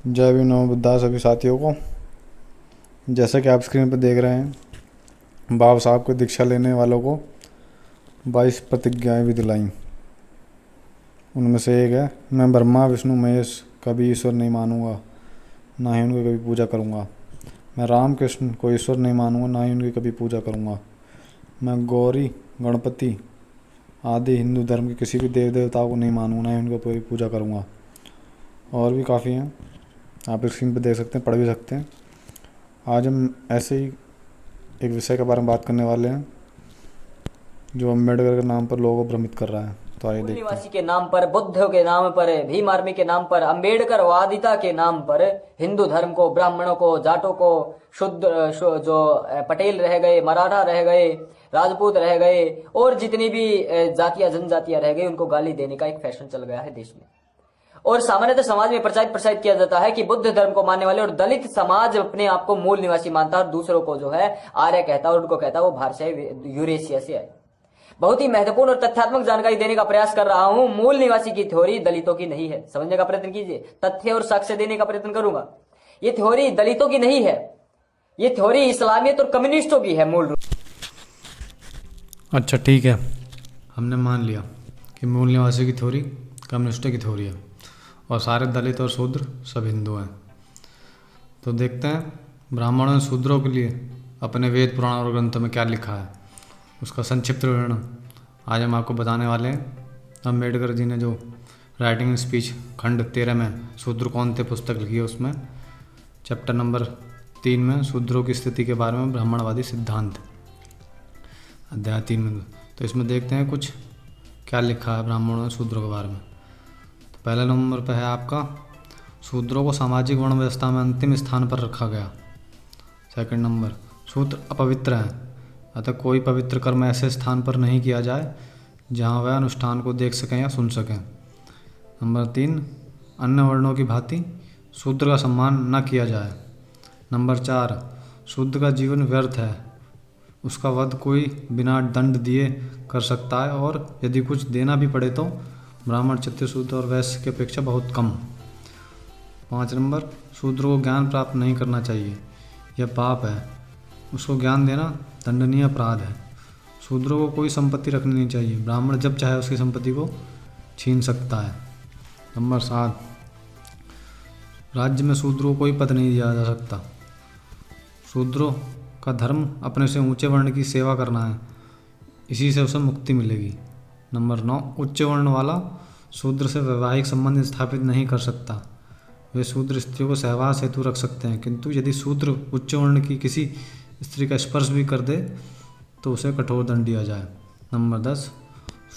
जय भीम नमो बुद्धाय सभी साथियों को। जैसा कि आप स्क्रीन पर देख रहे हैं, बाबा साहब को दीक्षा लेने वालों को 22 प्रतिज्ञाएं भी दिलाई। उनमें से एक है, मैं ब्रह्मा विष्णु महेश कभी ईश्वर नहीं मानूंगा, ना ही उनकी कभी पूजा करूंगा। मैं राम कृष्ण को ईश्वर नहीं मानूंगा, ना ही उनकी कभी पूजा करूंगा। मैं गौरी गणपति आदि हिंदू धर्म के किसी भी देव देवताओं को नहीं मानूंगा, ना ही उनकी कोई पूजा करूंगा। और भी काफ़ी हैं, आप स्क्रीन पर देख सकते हैं, पढ़ भी सकते हैं। आज हम ऐसे ही एक विषय के बारे में बात करने वाले हैं जो अम्बेडकर के नाम पर लोगों को भ्रमित कर रहा है। तो आइए देखते हैं। निवासी के नाम पर, बुद्ध के नाम पर, भीम आर्मी के नाम पर, अम्बेडकर वादिता के नाम पर हिंदू धर्म को, ब्राह्मणों को, जाटों को, जो पटेल रह गए, मराठा रह गए, राजपूत रह गए और जितनी भी जातियां जनजातियां रह गई, उनको गाली देने का एक फैशन चल गया है देश में। और सामान्यतः समाज में प्रचारित किया जाता है कि बुद्ध धर्म को मानने वाले और दलित समाज अपने आप को मूल निवासी मानता है और दूसरों को जो है आर्य कहता है और उनको कहता है वो भारत से, यूरेशिया से है। बहुत ही महत्वपूर्ण और तथ्यात्मक जानकारी देने का प्रयास कर रहा हूं। मूल निवासी की थ्योरी दलितों की नहीं है, समझने का प्रयत्न कीजिए। तथ्य और साक्ष्य देने का प्रयत्न करूंगा। ये थ्योरी दलितों की नहीं है, ये थ्योरी इस्लामियत और कम्युनिस्टों की है मूल रूप। अच्छा ठीक है, हमने मान लिया कि मूल निवासी की थ्योरी कम्युनिस्टों की थ्योरी है और सारे दलित और शूद्र सब हिंदू हैं। तो देखते हैं ब्राह्मणों ने शूद्रों के लिए अपने वेद पुराण और ग्रंथों में क्या लिखा है, उसका संक्षिप्त विवरण आज हम आपको बताने वाले हैं। अम्बेडकर जी ने जो राइटिंग स्पीच खंड 13 में शूद्र कौन थे पुस्तक लिखी है, उसमें चैप्टर नंबर 3 में शूद्रों की स्थिति के बारे में ब्राह्मणवादी सिद्धांत अध्याय 3 में। तो इसमें देखते हैं कुछ क्या लिखा है ब्राह्मणों ने शूद्रों के बारे में। तो पहले नंबर पर है आपका, शूद्रों को सामाजिक वर्ण व्यवस्था में अंतिम स्थान पर रखा गया। सेकंड नंबर, शूद्र अपवित्र हैं, अतः कोई पवित्र कर्म ऐसे स्थान पर नहीं किया जाए जहाँ वह अनुष्ठान को देख सकें या सुन सकें। नंबर 3, अन्य वर्णों की भांति शूद्र का सम्मान न किया जाए। नंबर 4, शूद्र का जीवन व्यर्थ है, उसका वध कोई बिना दंड दिए कर सकता है और यदि कुछ देना भी पड़े तो ब्राह्मण, क्षत्रिय, शूद्र और वैश्य की अपेक्षा बहुत कम। 5 नंबर, शूद्र को ज्ञान प्राप्त नहीं करना चाहिए, यह पाप है, उसको ज्ञान देना दंडनीय अपराध है। शूद्रों को कोई संपत्ति रखनी नहीं चाहिए, ब्राह्मण जब चाहे उसकी संपत्ति को छीन सकता है। नंबर 7, राज्य में शूद्रों को कोई पद नहीं दिया जा सकता। शूद्रों का धर्म अपने से ऊंचे वर्ण की सेवा करना है, इसी से उसे मुक्ति मिलेगी। नंबर 9, उच्च वर्ण वाला शूद्र से वैवाहिक संबंध स्थापित नहीं कर सकता। वे शूद्र स्त्री को सहवास हेतु रख सकते हैं, किंतु यदि शूद्र उच्च वर्ण की किसी स्त्री का स्पर्श भी कर दे तो उसे कठोर दंड दिया जाए। नंबर 10,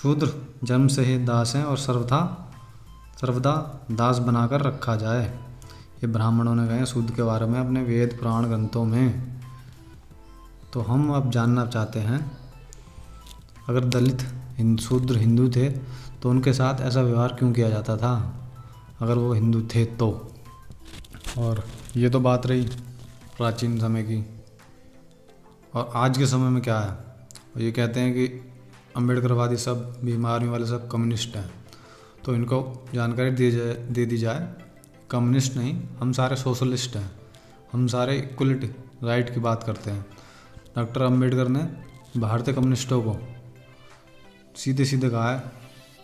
शूद्र जन्म से ही दास हैं और सर्वदा दास बनाकर रखा जाए। ये ब्राह्मणों ने कहे शूद्र के बारे में अपने वेद पुराण ग्रंथों में। तो हम अब जानना चाहते हैं, अगर दलित शूद्र हिंदू थे तो उनके साथ ऐसा व्यवहार क्यों किया जाता था, अगर वो हिंदू थे तो। और ये तो बात रही प्राचीन समय की। और आज के समय में क्या है, ये कहते हैं कि अम्बेडकरवादी सब, भीम आर्मी वाले सब कम्युनिस्ट हैं। तो इनको जानकारी दे दी जाए, कम्युनिस्ट नहीं, हम सारे सोशलिस्ट हैं, हम सारे इक्वलिटी राइट की बात करते हैं। डॉक्टर अम्बेडकर ने भारतीय कम्युनिस्टों को सीधे सीधे कहा है,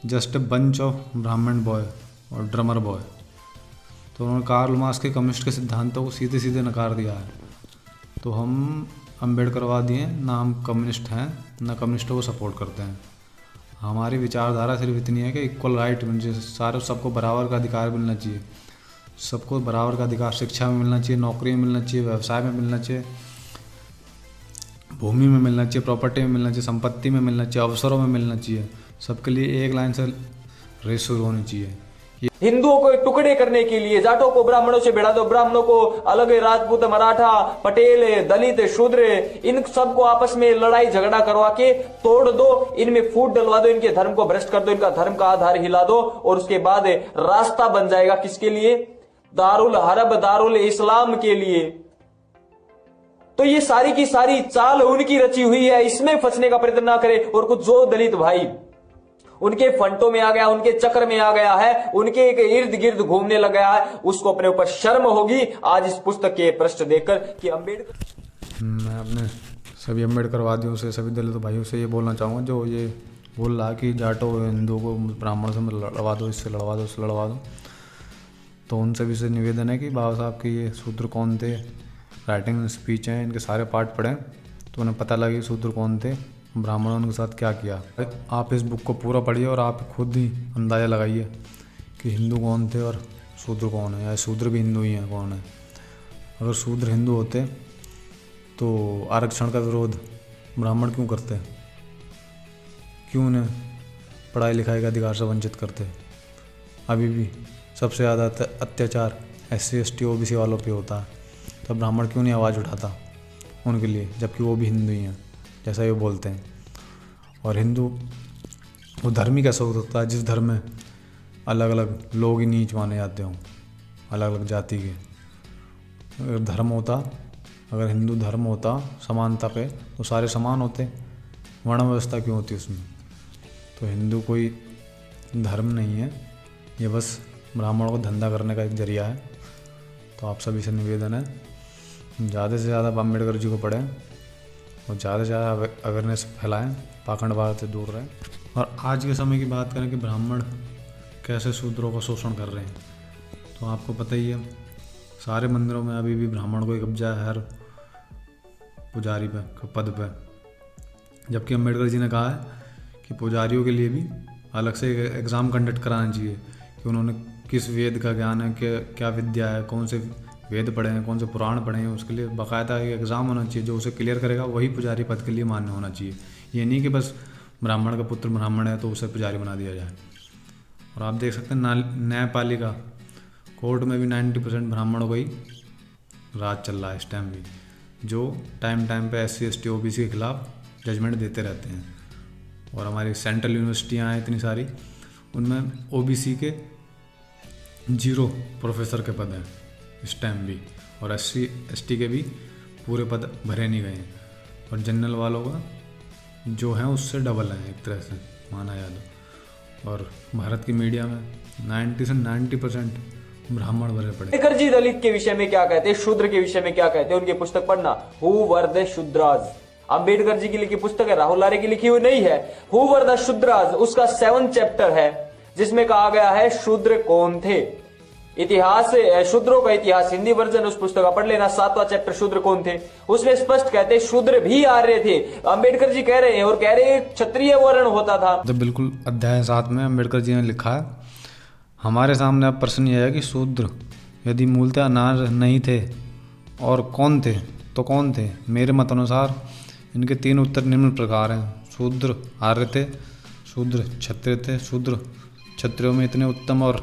जस्ट ए बंच ऑफ ब्राह्मण बॉय और ड्रमर बॉय। तो उन्होंने कार्ल मार्क्स के कम्युनिस्ट के सिद्धांतों को सीधे सीधे नकार दिया है। तो हम अम्बेडकरवादी हैं, ना हम कम्युनिस्ट हैं, ना कम्युनिस्टों को सपोर्ट करते हैं। हमारी विचारधारा सिर्फ इतनी है कि इक्वल राइट, मुझे सारे सबको बराबर का अधिकार मिलना चाहिए, सबको बराबर का अधिकार शिक्षा में मिलना चाहिए, नौकरी में मिलना चाहिए, व्यवसाय में मिलना चाहिए, भूमि में मिलना चाहिए, प्रॉपर्टी में मिलना चाहिए, संपत्ति में मिलना चाहिए, अवसरों में मिलना चाहिए। सबके लिए एक लाइन से रेस शुरू होनी चाहिए। हिंदुओं को टुकड़े करने के लिए जाटों को ब्राह्मणों से भिड़ा दो, ब्राह्मणों को अलग, राजपूत, मराठा, पटेल, दलित, शूद्र, इन सबको आपस में लड़ाई झगड़ा करवा के तोड़ दो, इनमें फूट डलवा दो, इनके धर्म को भ्रष्ट कर दो, इनका धर्म का आधार हिला दो और उसके बाद रास्ता बन जाएगा किसके लिए, दारुल हरब, दारुल इस्लाम के लिए। तो ये सारी की सारी चाल उनकी रची हुई है, इसमें फंसने का प्रयत्न ना करें। और कुछ जो दलित भाई उनके फंटों में आ गया, उनके चक्र में आ गया है, उनके इर्द गिर्द घूमने लग गया है, उसको अपने ऊपर शर्म होगी आज इस पुस्तक के पृष्ठ देखकर कि अम्बेडकर। मैं अपने सभी अम्बेडकरवादियों से, सभी दलित भाइयों से ये बोलना चाहूँगा जो ये बोल रहा है कि जाटो हिंदुओं को ब्राह्मणों से लड़वा दो, इससे लड़वा दो, उससे लड़वा दो, तो उन सभी से निवेदन है कि बाबा साहब के ये शूद्र कौन थे, राइटिंग स्पीच हैं, इनके सारे पार्ट पढ़ें तो उन्हें पता लगे शूद्र कौन थे, ब्राह्मणों ने उनके साथ क्या किया। आप इस बुक को पूरा पढ़िए और आप खुद ही अंदाज़ा लगाइए कि हिंदू कौन थे और शूद्र कौन है, या शूद्र भी हिंदू ही हैं कौन है। अगर शूद्र हिंदू होते तो आरक्षण का विरोध ब्राह्मण क्यों करते, क्यों उन्हें पढ़ाई लिखाई का अधिकार से वंचित करते। अभी भी सबसे ज़्यादा अत्याचार SC ST OBC वालों पे होता है, तो ब्राह्मण क्यों नहीं आवाज़ उठाता उनके लिए, जबकि वो भी हिंदू ही हैं जैसा ये बोलते हैं। और हिंदू वो धर्म ही कैसा हो सकता है जिस धर्म में अलग अलग लोग ही नीच माने जाते हों, अलग अलग जाति के। अगर धर्म होता, अगर हिंदू धर्म होता समानता पे तो सारे समान होते, वर्ण व्यवस्था क्यों होती उसमें। तो हिंदू कोई धर्म नहीं है, ये बस ब्राह्मणों को धंधा करने का एक जरिया है। तो आप सभी से निवेदन है ज़्यादा से ज़्यादा अम्बेडकर जी को पढ़ें और ज़्यादा से ज़्यादा अवेयरनेस फैलाएं, पाखंडवाद से दूर रहें। और आज के समय की बात करें कि ब्राह्मण कैसे शूद्रों का शोषण कर रहे हैं, तो आपको पता ही है सारे मंदिरों में अभी भी ब्राह्मण को ही कब्जा है हर पुजारी पे पद पे। जबकि अम्बेडकर जी ने कहा है कि पुजारियों के लिए भी अलग से एग्ज़ाम कंडक्ट कराना चाहिए कि उन्होंने किस वेद का ज्ञान है, क्या विद्या है, कौन से वेद पढ़े हैं, कौन से पुराण पढ़े हैं, उसके लिए बाकायदा एक एग्ज़ाम होना चाहिए। जो उसे क्लियर करेगा वही पुजारी पद के लिए मान्य होना चाहिए। ये नहीं कि बस ब्राह्मण का पुत्र ब्राह्मण है तो उसे पुजारी बना दिया जाए। और आप देख सकते हैं न्यायपालिका कोर्ट में भी 90% ब्राह्मणों का ही राज चल रहा है इस टाइम भी, जो टाइम पे SC ST OBC के खिलाफ जजमेंट देते रहते हैं। और हमारी सेंट्रल यूनिवर्सिटियाँ हैं इतनी सारी, उनमें OBC के 0 प्रोफेसर के पद हैं इस टाइम भी, और SC ST के भी पूरे पद भरे नहीं गए हैं। और जनरल वालों का जो है उससे डबल है एक तरह से माना जाए तो। और भारत की मीडिया में 90 से 90% ब्राह्मण भरे पड़े। अम्बेडकर जी दलित के विषय में क्या कहते हैं, शूद्र के विषय में क्या कहते हैं, उनकी पुस्तक पढ़ना, who were the Shudras. Ambedkar ji की लिखी पुस्तक है, राहुल लारे की लिखी हुई नहीं है। हु वर द शूद्राज उसका 7th चैप्टर है जिसमें कहा गया है शूद्र कौन थे। इतिहास, शूद्रों का इतिहास, हिंदी वर्जन उस पुस्तक का पढ़ लेना। 7वां चैप्टर शूद्र कौन थे, उसमें स्पष्ट कहते हैं शूद्र भी आर्य थे। अम्बेडकर जी कह रहे हैं और कह रहे हैं क्षत्रिय वर्ण होता था। तो बिल्कुल अध्याय 7 में अम्बेडकर जी ने लिखा है, हमारे सामने अब प्रश्न यह है कि शूद्र यदि मूलतः नार नहीं थे और कौन थे तो कौन थे। मेरे मत अनुसार इनके 3 उत्तर निम्न प्रकार हैं। शूद्र आर्य थे, शूद्र क्षत्रिय थे, शूद्र क्षत्रियों में इतने उत्तम और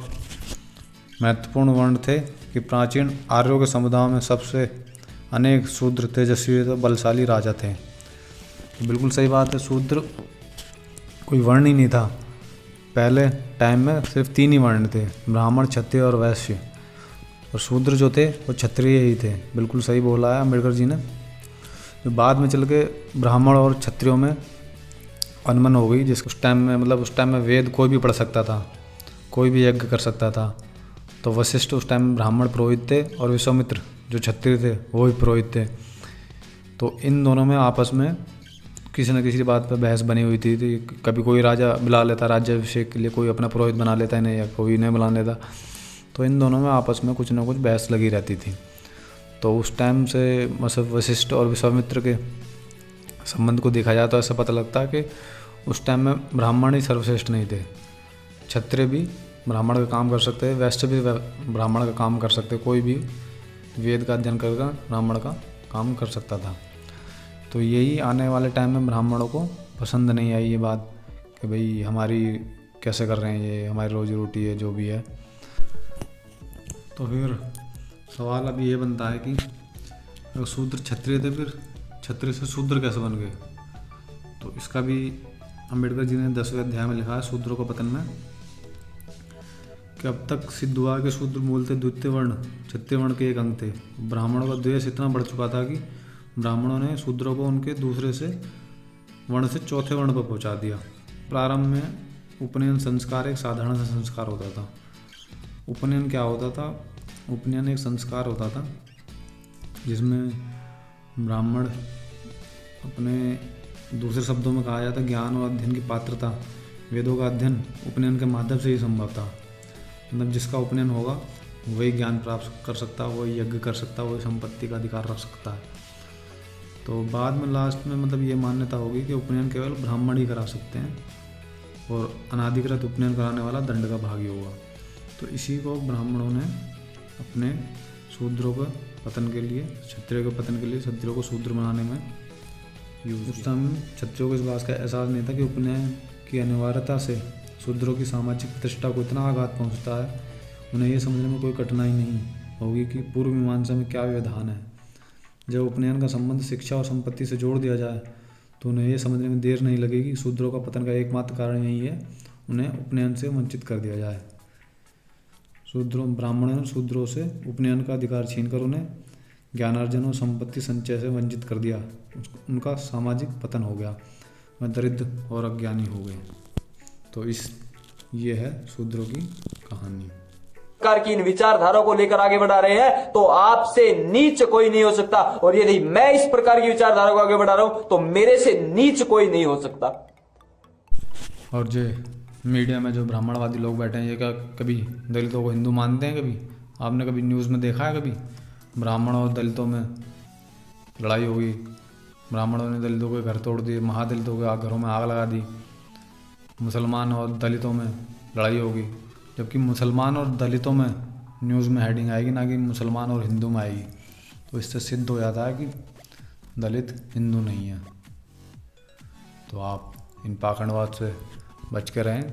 महत्वपूर्ण वर्ण थे कि प्राचीन आर्यों के समुदाय में सबसे अनेक शूद्र तेजस्वी थे, बलशाली राजा थे। बिल्कुल सही बात है, शूद्र कोई वर्ण ही नहीं था। पहले टाइम में सिर्फ 3 ही वर्ण थे, ब्राह्मण, क्षत्रिय और वैश्य। और शूद्र जो थे वो क्षत्रिय ही थे। बिल्कुल सही बोला है अम्बेडकर जी ने। जो बाद में चल के ब्राह्मण और क्षत्रियों में अनबन हो गई, जिस उस टाइम में मतलब उस टाइम में वेद कोई भी पढ़ सकता था, कोई भी यज्ञ कर सकता था। तो वशिष्ठ उस टाइम में ब्राह्मण पुरोहित थे और विश्वामित्र जो क्षत्रिय थे वो भी पुरोहित थे। तो इन दोनों में आपस में किसी न किसी बात पर बहस बनी हुई थी। कभी कोई राजा बुला लेता राज्याभिषेक के लिए, कोई अपना पुरोहित बना लेता है नहीं, या कोई नहीं बुला लेता। तो इन दोनों में आपस में कुछ ना कुछ बहस लगी रहती थी। तो उस टाइम से मतलब वशिष्ठ और विश्वामित्र के संबंध को देखा जाए तो ऐसा पता लगता है कि उस टाइम में ब्राह्मण ही सर्वश्रेष्ठ नहीं थे। क्षत्रिय भी ब्राह्मण का काम कर सकते, वैश्य भी ब्राह्मण का काम कर सकते, कोई भी वेद का अध्ययन करके ब्राह्मण का काम कर सकता था। तो यही आने वाले टाइम में ब्राह्मणों को पसंद नहीं आई ये बात कि भाई हमारी कैसे कर रहे हैं, ये हमारी रोजी रोटी है जो भी है। तो फिर सवाल अब ये बनता है कि अगर शूद्र क्षत्रिय थे, फिर क्षत्रिय से शूद्र कैसे बन गए। तो इसका भी अम्बेडकर जी ने 10वें अध्याय में लिखा है शूद्रों का पतन में, कि अब तक सिद्ध हुआ कि शूद्र मूलतः द्वितीय वर्ण क्षत्रिय वर्ण के एक अंग थे। ब्राह्मणों का द्वेष इतना बढ़ चुका था कि ब्राह्मणों ने शूद्रों को उनके दूसरे से वर्ण से चौथे वर्ण पर पहुंचा दिया। प्रारंभ में उपनयन संस्कार एक साधारण सा संस्कार होता था। उपनयन क्या होता था? उपनयन एक संस्कार होता था जिसमें ब्राह्मण अपने, दूसरे शब्दों में कहा जाता, ज्ञान और अध्ययन की पात्रता, वेदों का अध्ययन उपनयन के माध्यम से ही संभव था। मतलब जिसका उपनयन होगा वही ज्ञान प्राप्त कर सकता है, वही यज्ञ कर सकता है, वही संपत्ति का अधिकार रख सकता है। तो बाद में लास्ट में मतलब ये मान्यता होगी कि उपनयन केवल ब्राह्मण ही करा सकते हैं और अनाधिकृत उपनयन कराने वाला दंड का भागी होगा। तो इसी को ब्राह्मणों ने अपने शूद्रों के पतन के लिए, क्षत्रियों के पतन के लिए, क्षत्रियों को शूद्र बनाने में यूज। उस टाइम क्षत्रियों को इस बात का एहसास नहीं था कि उपनयन की अनिवार्यता से शूद्रों की सामाजिक प्रतिष्ठा को इतना आघात पहुंचता है। उन्हें ये समझने में कोई कठिनाई नहीं होगी कि पूर्व मीमांसा में क्या विधान है। जब उपनयन का संबंध शिक्षा और संपत्ति से जोड़ दिया जाए तो उन्हें यह समझने में देर नहीं लगेगी। शूद्रों का पतन का एकमात्र कारण यही है, उन्हें उपनयन से वंचित कर दिया जाए। ब्राह्मणों ने शूद्रों से उपनयन का अधिकार छीनकर उन्हें ज्ञानार्जन और संपत्ति संचय से वंचित कर दिया। उनका सामाजिक पतन हो गया, वह दरिद्र और अज्ञानी हो गए। तो ये है शूद्रों की कहानी। प्रकार की इन विचारधाराओं को लेकर आगे बढ़ा रहे हैं तो आपसे नीच कोई नहीं हो सकता, और यदि मैं इस प्रकार की विचारधारा को आगे बढ़ा रहा हूं तो मेरे से नीच कोई नहीं हो सकता। और जो मीडिया में जो ब्राह्मणवादी लोग बैठे हैं, ये क्या कभी दलितों को हिंदू मानते हैं? कभी आपने कभी न्यूज़ में देखा है? कभी ब्राह्मणों और दलितों में लड़ाई होगी, ब्राह्मणों ने दलितों के घर तोड़ दिए, महादलितों के घरों में आग लगा दी, मुसलमान और दलितों में लड़ाई होगी, जबकि मुसलमान और दलितों में न्यूज़ में हेडिंग आएगी, ना कि मुसलमान और हिंदू में आएगी। तो इससे सिद्ध हो जाता है कि दलित हिंदू नहीं है। तो आप इन पाखंडवाद से बच के रहें।